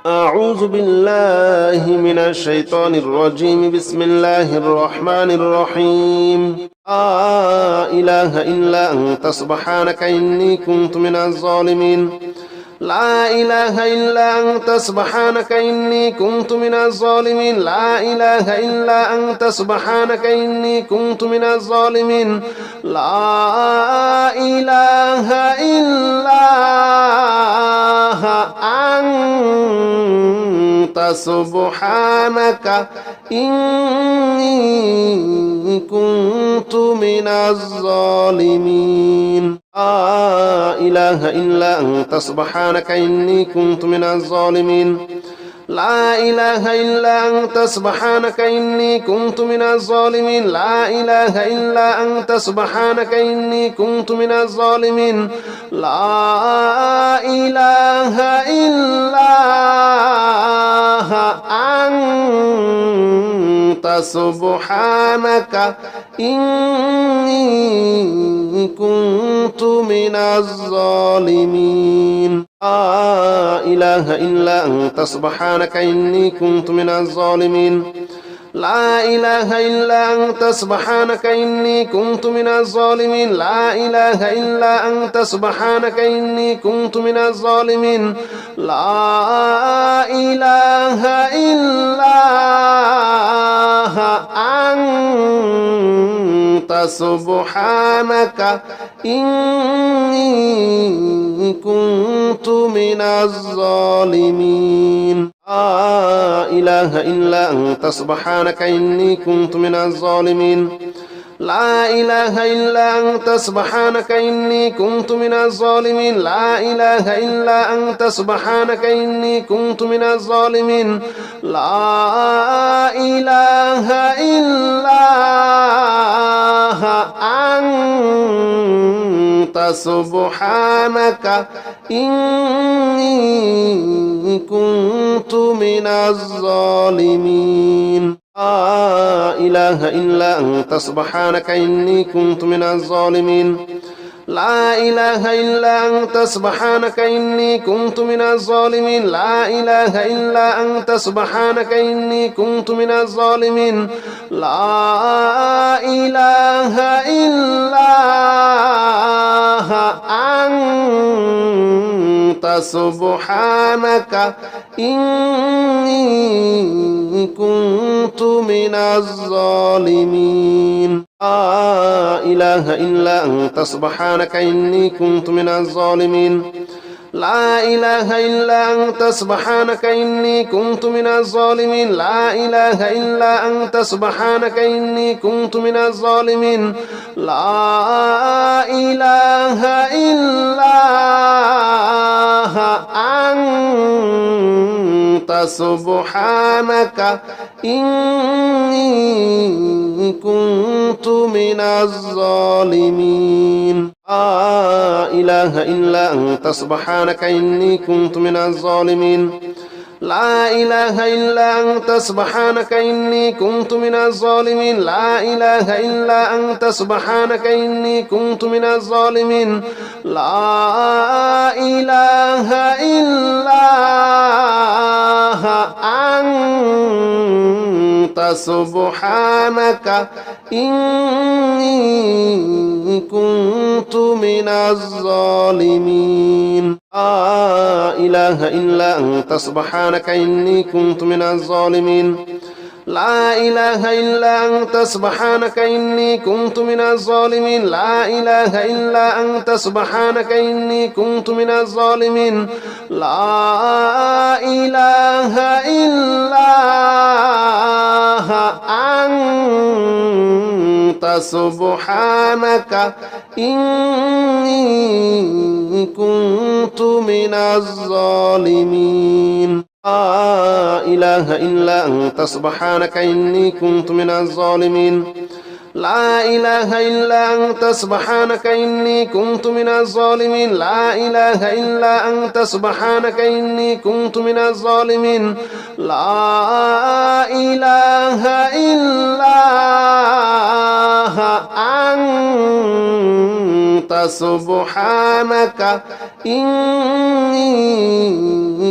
أعوذ بالله من الشيطان الرجيم بسم الله الرحمن الرحيم لا إله إلا أنت سبحانك إني كنت من الظالمين لا إله إلا أنت سبحانك إني كنت من الظالمين لا إله إلا أنت سبحانك إني كنت من الظالمين لا إله إلا أنت سبحانك إني كنت من الظالمين لا إله إلا أنت سبحانك إني كنت من الظالمين لا إله إلا أنت سبحانك إني كنت من الظالمين لا إله إلا أنت سبحانك إني كنت من الظالمين لا إله إلا أنت سبحانك إني كنت من الظالمين لا إله إلا أنت سبحانك إني كنت من الظالمين لا إله إلا أنت سبحانك إني كنت من الظالمين لا إله إلا أنت سبحانك إني كنت من الظالمين لا إله إلا أنت سبحانك إني كنت من الظالمين لا إله إلا أنت سبحانك إني كنت من الظالمين لا إله إلا أنت سبحانك إني كنت من الظالمين لا إله إلا أنت سبحانك إني كنت من الظالمين لا إله إلا أنت سبحانك إني كنت من الظالمين لا إله إلا أنت سبحانك إني كنت من الظالمين لا إله إلا أنت سبحانك إني كنت من الظالمين لا إله إلا أنت سبحانك إني كنت من الظالمين لا إله إلا أنت سبحانك إني كنت من الظالمين لا إله إلا أنت سبحانك إني كنت من الظالمين لا إله إلا أنت سبحانك إني كنت من الظالمين لا إله إلا أنت سبحانك إني كنت من الظالمين لا إله إلا أنت سبحانك إني كنت من الظالمين لا إله إلا أنت سبحانك إني كنت من الظالمين لا إله إلا أنت سبحانك إني كنت من الظالمين لا إله إلا أنت سبحانك إني كنت من الظالمين لا إله إلا أنت سبحانك إني كنت من الظالمين لا إله إلا أنت سبحانك إني كنت من الظالمين لا إله إلا أنت سبحانك إني كنت من الظالمين لا إله إلا أنت سبحانك إني كنت من الظالمين لا إله إلا أنت سبحانك إني كنت من الظالمين لا إله إلا أنت سبحانك إني كنت من الظالمين لا إله إلا أنت سبحانك إني كنت من الظالمين لا إله إلا أنت سبحانك إني كنت من الظالمين لا إله إلا أنت سبحانك إني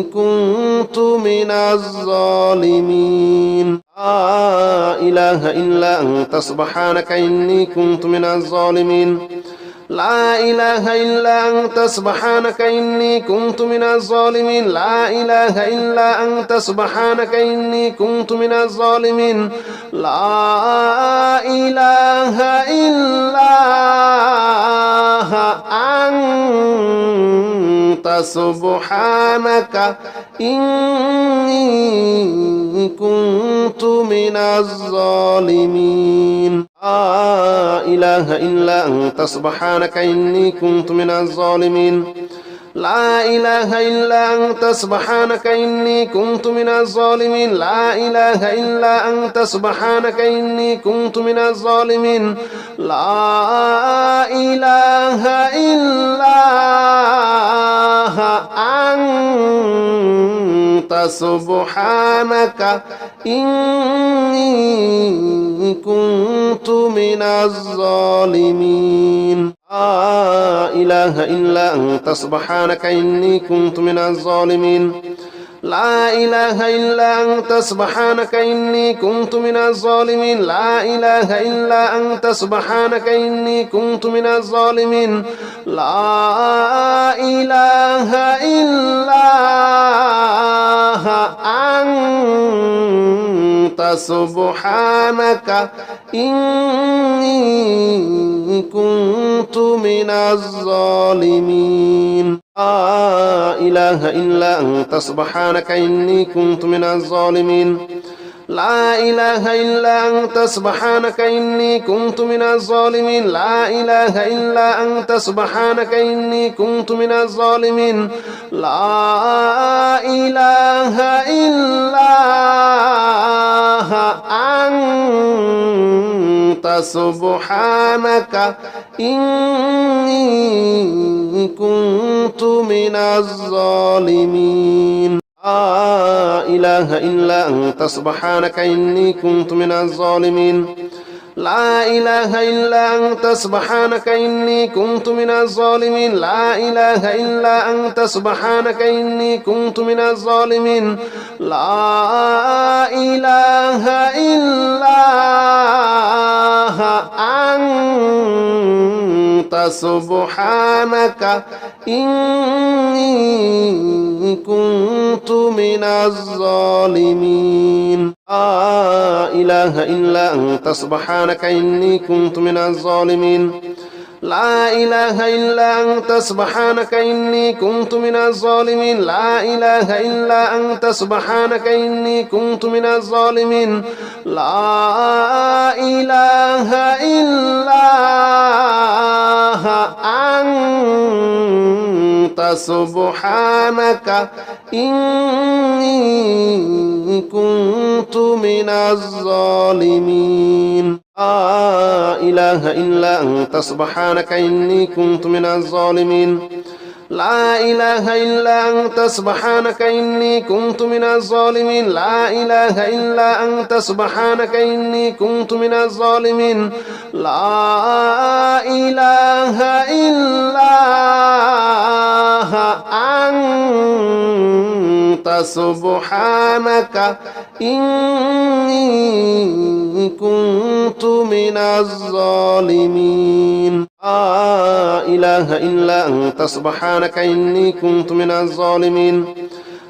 كنت من الظالمين لا إله إلا أنت سبحانك إني كنت من الظالمين لا إله إلا أنت سبحانك إني كنت من الظالمين لا إله إلا أنت سبحانك إني كنت من الظالمين لا إله إلا أنت سبحانك إني كنت من الظالمين لا إله إلا أنت سبحانك إني كنت من الظالمين لا إله إلا أنت سبحانك إني كنت من الظالمين لا إله إلا أنت سبحانك إني كنت من الظالمين لا إله إلا أنت سبحانك إني كنت من الظالمين لا إله إلا أنت سبحانك إني كنت من الظالمين لا إله إلا أنت سبحانك إني كنت من الظالمين لا إله إلا أنت سبحانك إني كنت من الظالمين لا إله إلا أنت سبحانك إني كنت من الظالمين لا إله إلا أنت سبحانك إني كنت من الظالمين لا إله إلا أنت سبحانك إني كنت من الظالمين لا إله إلا أنت سبحانك إني كنت من الظالمين لا إله إلا أنت سبحانك إني كنت من الظالمين لا إله إلا أنت سبحانك إني كنت من الظالمين لا إله إلا أنت سبحانك إني كنت من الظالمين لا إله إلا أنت سبحانك إني كنت من الظالمين لا إله إلا أنت سبحانك إني كنت من الظالمين لا إله إلا أنت سبحانك إني كنت من الظالمين لا إله إلا أنت سبحانك إني كنت من الظالمين لا إله إلا أنت سبحانك إني كنت من الظالمين لا إله إلا أنت سبحانك إني كنت من الظالمين لا إله إلا أنت سبحانك إني كنت من الظالمين لا إله إلا أنت سبحانك إني كنت من الظالمين لا إله إلا أنت سبحانك إني كنت من الظالمين لا إله إلا أنت سبحانك إني كنت من الظالمين لا إله إلا أنت سبحانك إني كنت من الظالمين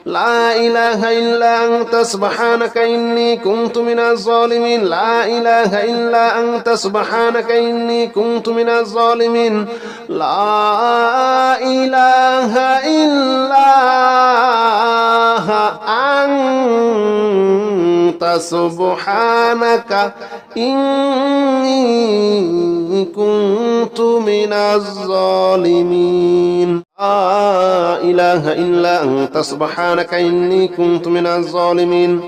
لا إله إلا أنت سبحانك إني كنت من الظالمين لا إله إلا أنت سبحانك إني كنت من الظالمين لا إله إلا أنت سبحانك إني كنت من الظالمين لا إله إلا أنت سبحانك إني كنت من الظالمين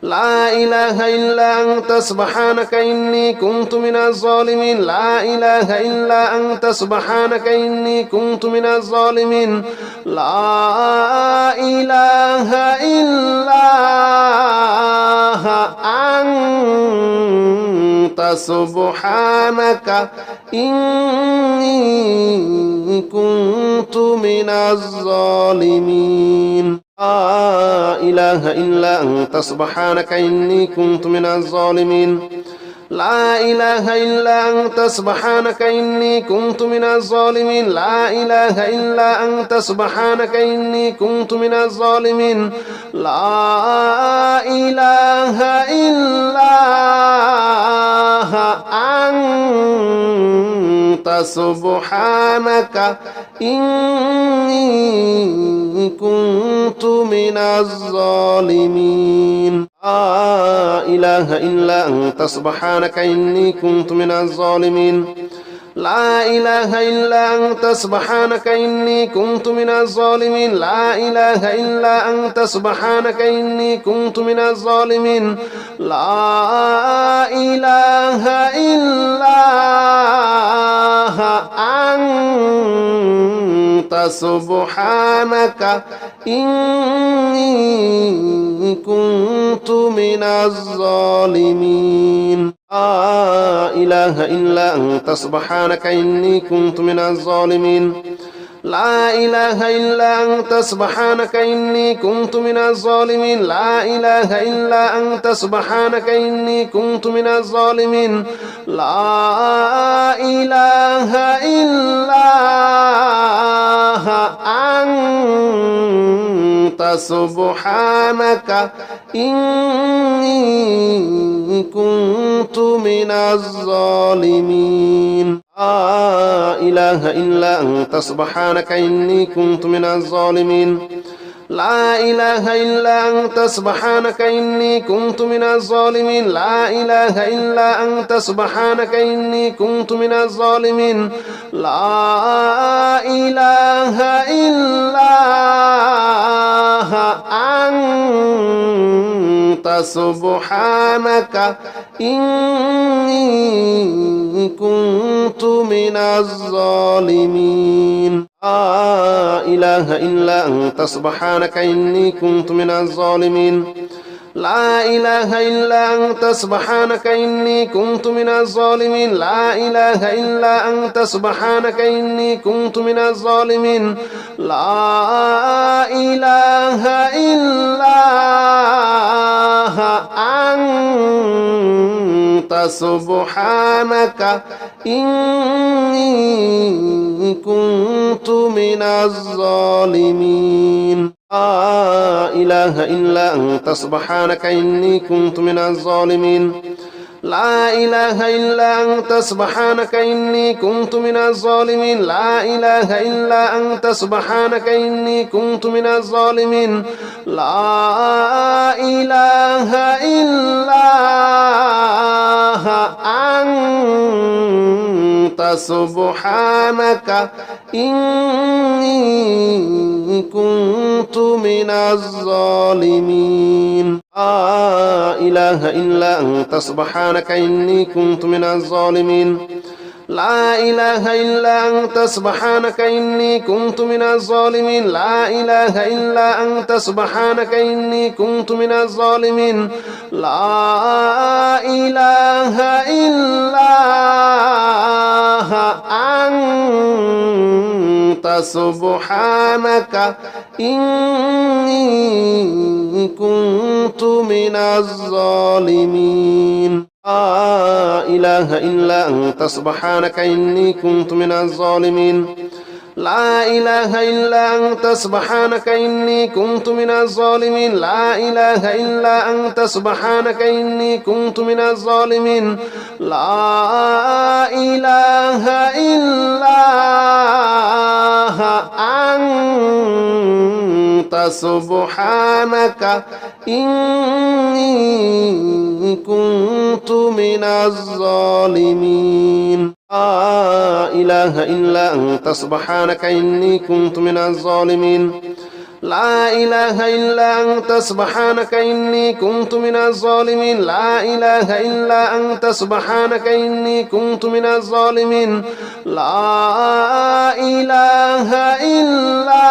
لا إله إلا أنت سبحانك إني كنت من الظالمين لا إله إلا أنت سبحانك إني كنت من الظالمين لا إله إلا أنت سبحانك إني كنت من الظالمين لا إله إلا أنت سبحانك إني كنت من الظالمين لا إله إلا أنت سبحانك إني كنت من الظالمين لا إله إلا أنت سبحانك إني كنت من الظالمين لا إله إلا أنت سبحانك إني كنت من الظالمين لا إله إلا أنت سبحانك إني كنت من الظالمين لا إله إلا أنت سبحانك إني كنت من الظالمين لا إله إلا أنت سبحانك إني كنت من الظالمين لا إله إلا أنت سبحانك إني كنت من الظالمين لا إله إلا أنت سبحانك إني كنت من الظالمين لا إله إلا أنت سبحانك إني كنت من الظالمين لا إله إلا أنت سبحانك إني كنت من الظالمين لا إله إلا أنت سبحانك إني كنت من الظالمين لا إله إلا أنت سبحانك إني كنت من الظالمين لا إله إلا أنت سبحانك إني كنت من الظالمين لا إله إلا أنت سبحانك إني كنت من الظالمين لا إله إلا أنت سبحانك إني كنت من الظالمين لا إله إلا أنت سبحانك إني كنت من الظالمين لا إله إلا أنت سبحانك إني كنت من الظالمين لا إله إلا أنت سبحانك إني كنت من الظالمين لا إله إلا أنت سبحانك إني كنت من الظالمين لا إله إلا أنت سبحانك إني كنت من الظالمين لا إله إلا أنت سبحانك إني كنت من الظالمين لا إله إلا أنت سبحانك إني كنت من الظالمين لا إله إلا أنت سبحانك إني كنت من الظالمين لا إله إلا أنت سبحانك إني كنت من الظالمين لا إله إلا أنت سبحانك إني كنت من الظالمين لا إله إلا أنت سبحانك إني كنت من الظالمين لا إله إلا أنت سبحانك إني كنت من الظالمين لا إله إلا أنت سبحانك إني كنت من الظالمين لا إله إلا أنت سبحانك إني كنت من الظالمين لا إله إلا أنت سبحانك إني كنت من الظالمين لا إله إلا أنت سبحانك إني كنت من الظالمين لا إله إلا أنت سبحانك إني كنت من الظالمين لا إله إلا أنت سبحانك إني كنت من الظالمين لا إله إلا أنت سبحانك إني كنت من الظالمين لا إله إلا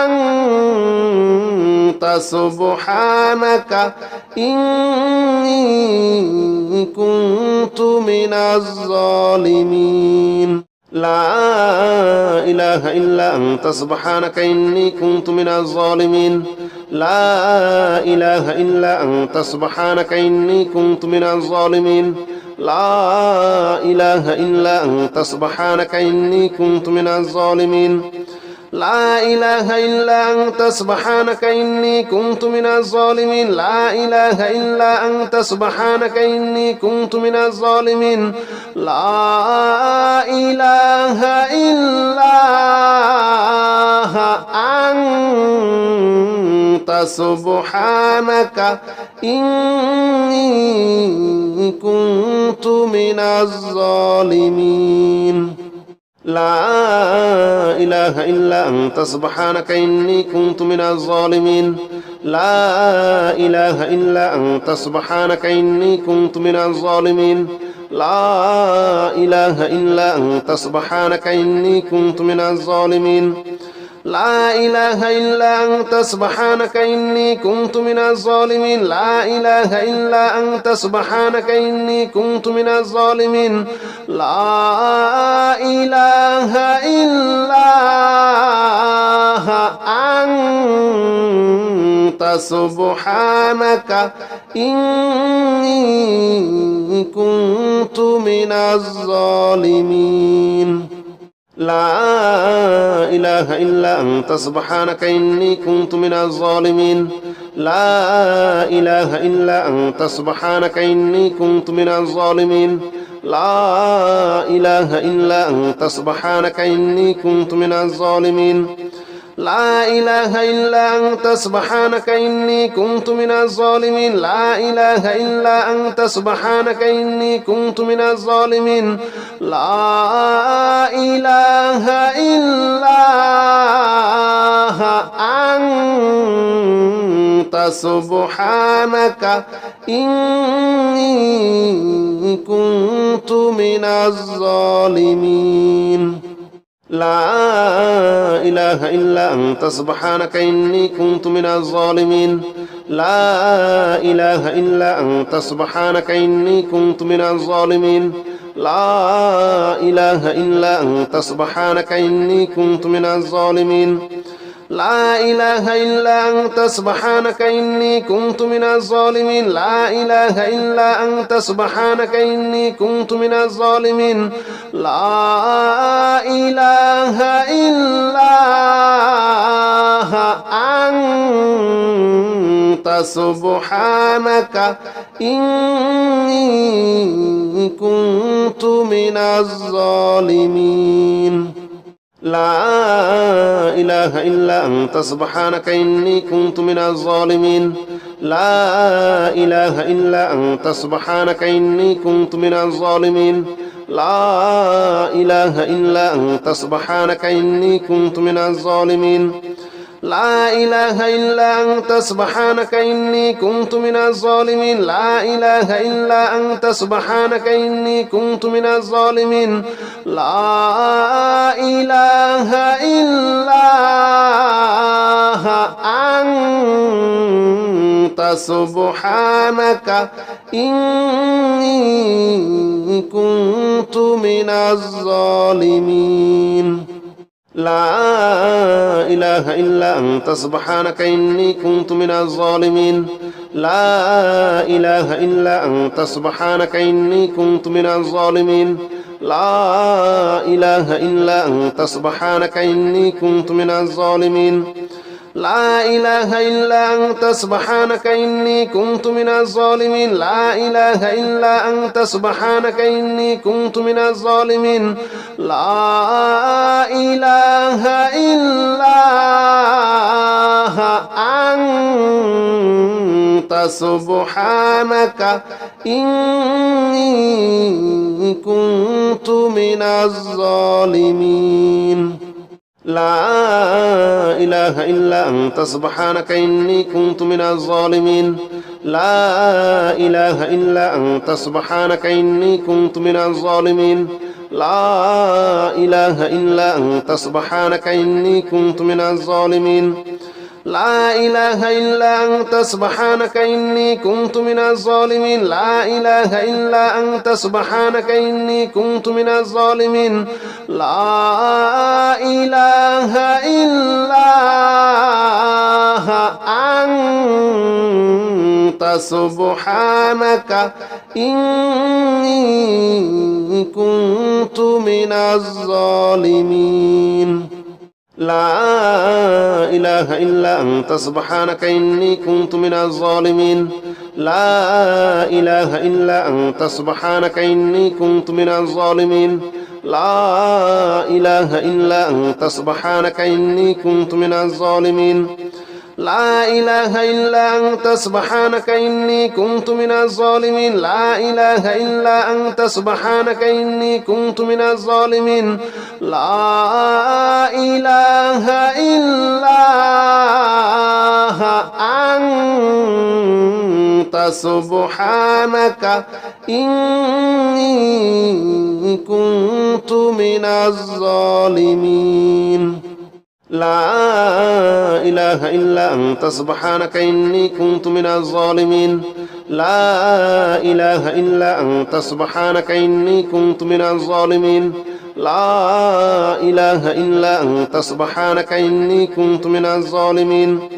أنت سبحانك إني كنت من الظالمين لا إله إلا أنت سبحانك إني كنت من الظالمين لا إله إلا أنت سبحانك إني كنت من الظالمين لا إله إلا أنت سبحانك إني كنت من الظالمين لا إله إلا أنت سبحانك إني كنت من الظالمين لا إله إلا أنت سبحانك إني كنت من الظالمين لا إله إلا أنت سبحانك إني كنت من الظالمين لا إله إلا أنت سبحانك إني كنت من الظالمين لا إله إلا أنت سبحانك إني كنت من الظالمين لا إله إلا أنت سبحانك إني كنت من الظالمين لا إله إلا أنت سبحانك إني كنت من الظالمين لا إله إلا أنت سبحانك إني كنت من الظالمين لا إله إلا أنت سبحانك إني كنت من الظالمين لا إله إلا أنت سبحانك إني كنت من الظالمين لا إله إلا أنت سبحانك إني كنت من الظالمين لا إله إلا أنت سبحانك إني كنت من الظالمين لا إله إلا أنت سبحانك إني كنت من الظالمين لا إله إلا أنت سبحانك إني كنت من الظالمين لا إله إلا أنت سبحانك إني كنت من الظالمين لا إله إلا أنت سبحانك إني كنت من الظالمين لا إله إلا أنت سبحانك إني كنت من الظالمين لا إله إلا أنت سبحانك إني كنت من الظالمين لا إله إلا أنت سبحانك إني كنت من الظالمين لا إله إلا أنت سبحانك إني كنت من الظالمين لا إله إلا أنت سبحانك إني كنت من الظالمين لا إله إلا أنت سبحانك إني كنت من الظالمين لا إله إلا أنت سبحانك إني كنت من الظالمين لا إله إلا أنت سبحانك إني كنت من الظالمين لا إله إلا أنت سبحانك إني كنت من الظالمين لا إله إلا أنت سبحانك إني كنت من الظالمين لا إله إلا أنت سبحانك إني كنت من الظالمين لا إله إلا أنت سبحانك إني كنت من الظالمين لا إله إلا أنت سبحانك إني كنت من الظالمين لا إله إلا أنت سبحانك إني كنت من الظالمين لا إله إلا أنت سبحانك إني كنت من الظالمين لا إله إلا أنت سبحانك إني كنت من الظالمين لا إله إلا أنت سبحانك إني كنت من الظالمين لا إله إلا أنت سبحانك إني كنت من الظالمين لا إله إلا أنت سبحانك إني كنت من الظالمين لا إله إلا أنت سبحانك إني كنت من الظالمين لا إله إلا أنت سبحانك إني كنت من الظالمين لا إله إلا أنت سبحانك إني كنت من الظالمين لا إله إلا أنت سبحانك إني كنت من الظالمين لا إله إلا أنت سبحانك إني كنت من الظالمين لا إله إلا أنت سبحانك إني كنت من الظالمين لا إله إلا أنت سبحانك إني كنت من الظالمين لا إله إلا أنت سبحانك إني كنت من الظالمين لا إله إلا أنت سبحانك إني كنت من الظالمين لا إله إلا أنت سبحانك إني كنت من الظالمين لا إله إلا أنت سبحانك إني كنت من الظالمين لا إله إلا أنت سبحانك إني كنت من الظالمين لا إله إلا أنت سبحانك إني كنت من الظالمين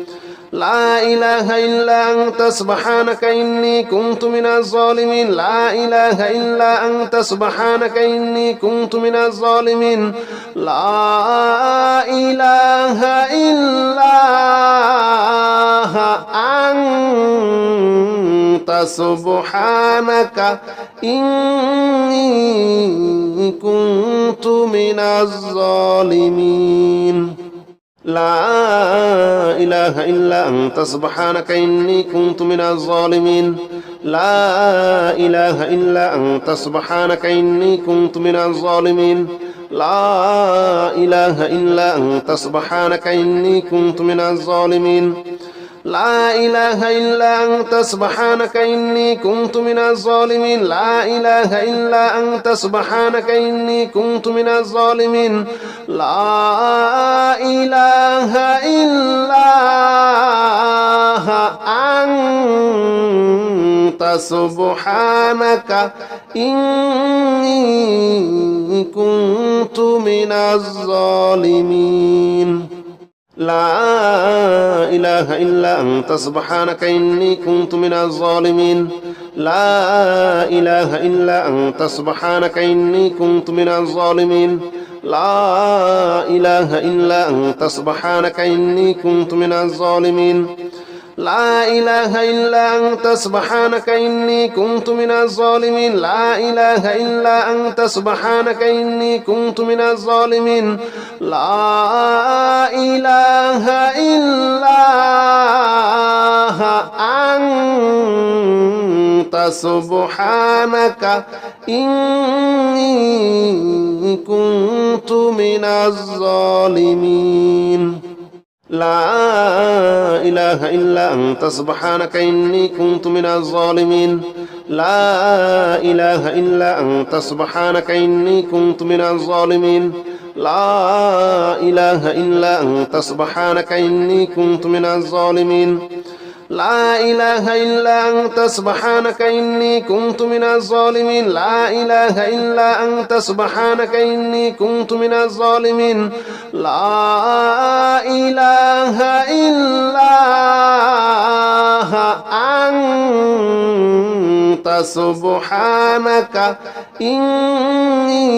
لا إله إلا أنت سبحانك إني كنت من الظالمين لا إله إلا أنت سبحانك إني كنت من الظالمين لا إله إلا أنت سبحانك إني كنت من الظالمين لا إله إلا أنت سبحانك إني كنت من الظالمين لا إله إلا أنت سبحانك إني كنت من الظالمين لا إله إلا أنت سبحانك إني كنت من الظالمين لا إله إلا أنت سبحانك إني كنت من الظالمين لا إله إلا أنت سبحانك إني كنت من الظالمين لا إله إلا أنت سبحانك إني كنت من الظالمين لا إله إلا أنت سبحانك إني كنت من الظالمين لا إله إلا أنت سبحانك إني كنت من الظالمين لا إله إلا أنت سبحانك إني كنت من الظالمين لا إله إلا أنت سبحانك إني كنت من الظالمين لا إله إلا أنت سبحانك إني كنت من الظالمين لا إله إلا أنت سبحانك إني كنت من الظالمين لا إله إلا أنت سبحانك إني كنت من الظالمين لا إله إلا أنت سبحانك إني كنت من الظالمين لا إله إلا أنت سبحانك إني كنت من الظالمين لا إله إلا أنت سبحانك إني كنت من الظالمين لا إله إلا أنت سبحانك إني كنت من الظالمين لا إله إلا أنت سبحانك إني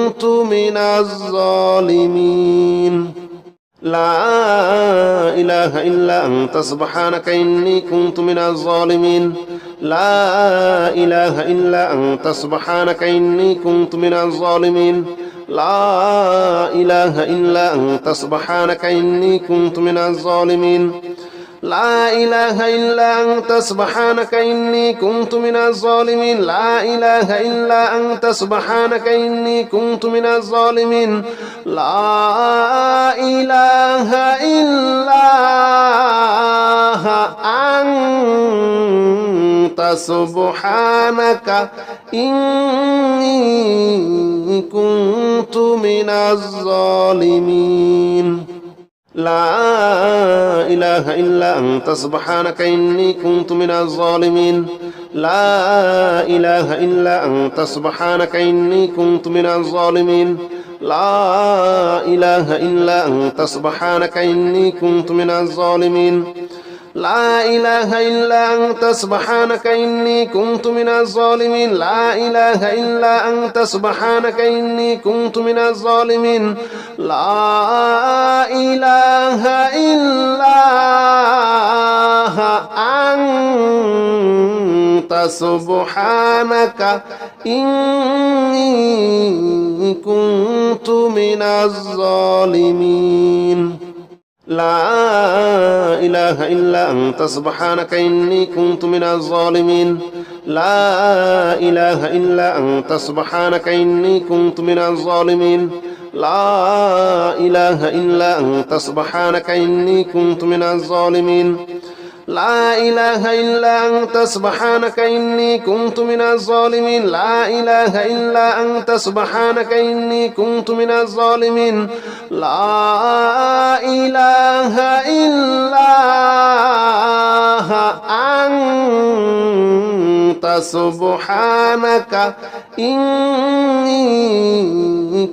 كنت من الظالمين لا إله إلا أنت سبحانك إني كنت من الظالمين لا إله إلا أنت سبحانك إني كنت من الظالمين لا إله إلا أنت سبحانك إني كنت من الظالمين لا إله إلا أنت سبحانك إني كنت من الظالمين لا إله إلا أنت سبحانك إني كنت من الظالمين لا إله إلا أنت سبحانك إني كنت من الظالمين لا إله إلا أنت سبحانك إني كنت من الظالمين لا إله إلا أنت سبحانك إني كنت من الظالمين لا إله إلا أنت سبحانك إني كنت من الظالمين لا إله إلا أنت سبحانك إني كنت من الظالمين لا إله إلا أنت سبحانك إني كنت من الظالمين لا إله إلا أنت سبحانك إني كنت من الظالمين لا إله إلا أنت سبحانك إني كنت من الظالمين لا إله إلا أنت سبحانك إني كنت من الظالمين لا إله إلا أنت سبحانك إني كنت من الظالمين لا إله إلا أنت سبحانك إني كنت من الظالمين لا إله إلا أنت سبحانك إني كنت من الظالمين لا إله إلا أنت سبحانك إني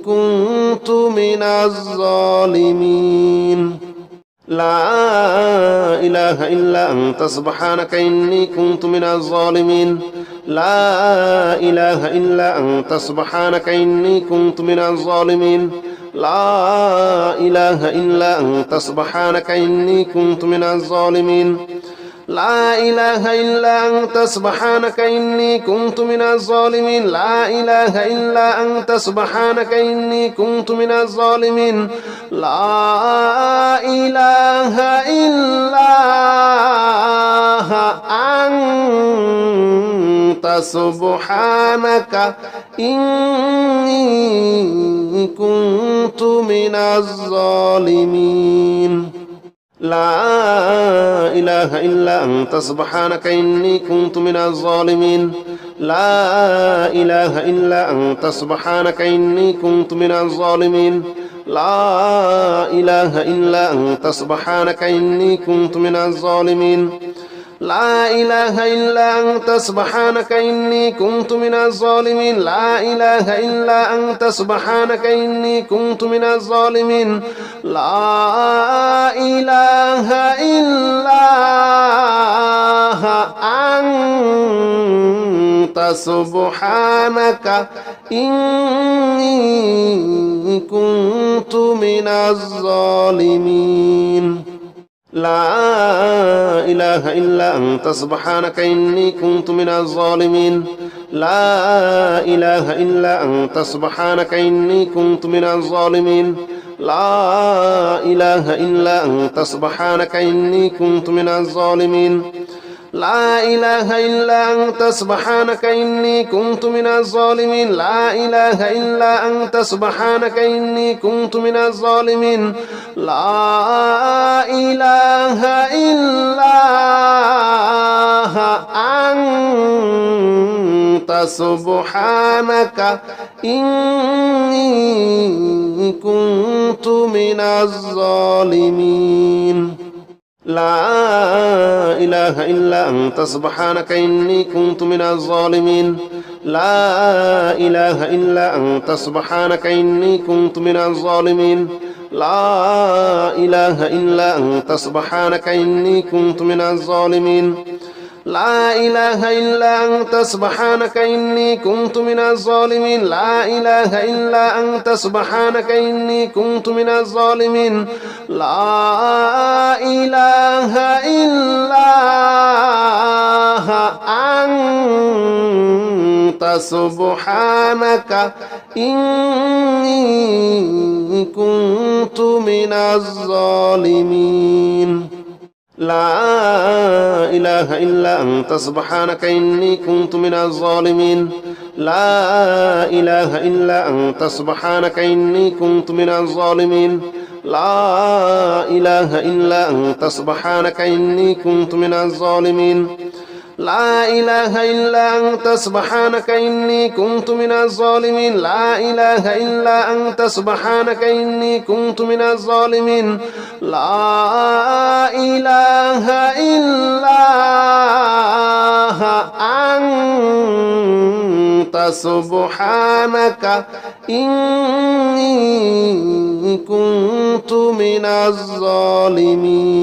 كنت من الظالمين لا إله إلا أنت سبحانك إني كنت من الظالمين لا إله إلا أنت سبحانك إني كنت من الظالمين لا إله إلا أنت سبحانك إني كنت من الظالمين لا إله إلا أنت سبحانك إني كنت من الظالمين لا إله إلا أنت سبحانك إني كنت من الظالمين لا إله إلا أنت سبحانك إني كنت من الظالمين لا إله إلا أنت سبحانك إني كنت من الظالمين لا إله إلا أنت سبحانك إني كنت من الظالمين لا إله إلا أنت سبحانك إني كنت من الظالمين لا إله إلا أنت سبحانك إني كنت من الظالمين لا إله إلا أنت سبحانك إني كنت من الظالمين لا إله إلا أنت سبحانك إني كنت من الظالمين لا إله إلا أنت سبحانك إني كنت من الظالمين لا إله إلا أنت سبحانك إني كنت من الظالمين لا إله إلا أنت سبحانك إني كنت من الظالمين لا إله إلا أنت سبحانك إني كنت من الظالمين لا إله إلا أنت سبحانك إني كنت من الظالمين لا إله إلا أنت سبحانك إني كنت من الظالمين لا إله إلا أنت سبحانك إني كنت من الظالمين لا إله إلا أنت سبحانك إني كنت من الظالمين لا إله إلا أنت سبحانك إني كنت من الظالمين لا إله إلا أنت سبحانك إني كنت من الظالمين لا إله إلا أنت سبحانك إني كنت من الظالمين لا إله إلا أنت سبحانك إني كنت من الظالمين لا إله إلا أنت سبحانك إني كنت من الظالمين لا إله إلا أنت سبحانك إني كنت من الظالمين لا إله إلا أنت سبحانك إني كنت من الظالمين لا إله إلا أنت سبحانك إني كنت من الظالمين لا إله إلا أنت سبحانك إني كنت من الظالمين لا إله إلا أنت سبحانك إني كنت من الظالمين